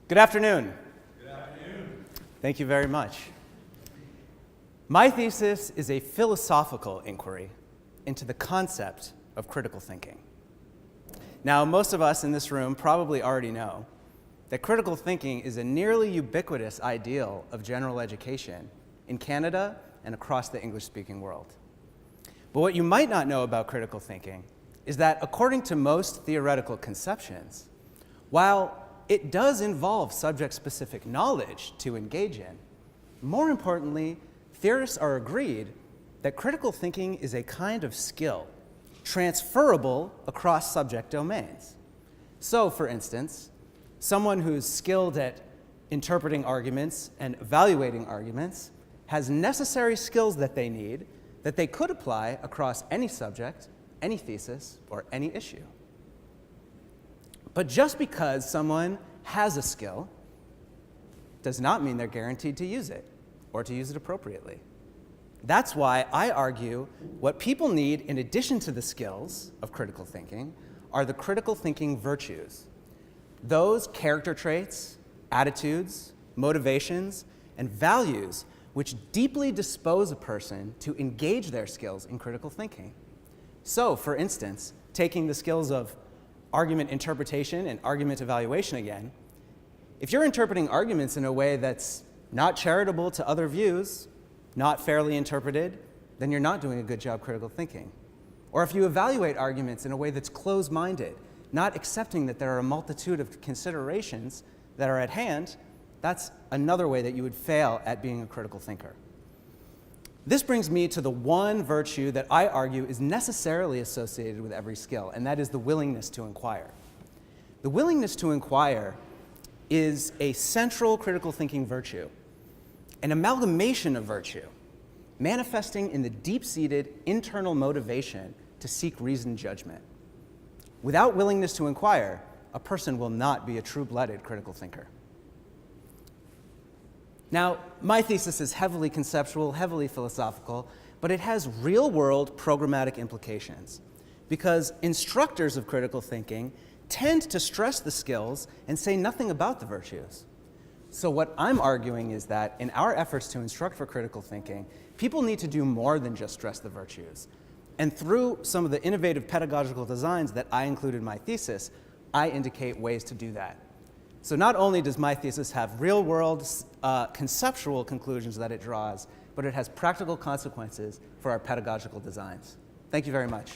Good afternoon. Good afternoon. Thank you very much. My thesis is a philosophical inquiry into the concept of critical thinking. Now, most of us in this room probably already know that critical thinking is a nearly ubiquitous ideal of general education in Canada and across the English-speaking world. But what you might not know about critical thinking is that according to most theoretical conceptions, while it does involve subject-specific knowledge to engage in, more importantly, theorists are agreed that critical thinking is a kind of skill transferable across subject domains. So, for instance, someone who's skilled at interpreting arguments and evaluating arguments has necessary skills that they need that they could apply across any subject, any thesis, or any issue. But just because someone has a skill does not mean they're guaranteed to use it or to use it appropriately. That's why I argue what people need in addition to the skills of critical thinking are the critical thinking virtues. Those character traits, attitudes, motivations, and values which deeply dispose a person to engage their skills in critical thinking. So, for instance, taking the skills of argument interpretation and argument evaluation again, if you're interpreting arguments in a way that's not charitable to other views, not fairly interpreted, then you're not doing a good job critical thinking. Or if you evaluate arguments in a way that's closed-minded, not accepting that there are a multitude of considerations that are at hand, that's another way that you would fail at being a critical thinker. This brings me to the one virtue that I argue is necessarily associated with every skill, and that is the willingness to inquire. The willingness to inquire is a central critical thinking virtue, an amalgamation of virtue, manifesting in the deep-seated internal motivation to seek reasoned judgment. Without willingness to inquire, a person will not be a true-blooded critical thinker. Now, my thesis is heavily conceptual, heavily philosophical, but it has real-world programmatic implications because instructors of critical thinking tend to stress the skills and say nothing about the virtues. So what I'm arguing is that in our efforts to instruct for critical thinking, people need to do more than just stress the virtues. And through some of the innovative pedagogical designs that I include in my thesis, I indicate ways to do that. So not only does my thesis have real-world conceptual conclusions that it draws, but it has practical consequences for our pedagogical designs. Thank you very much.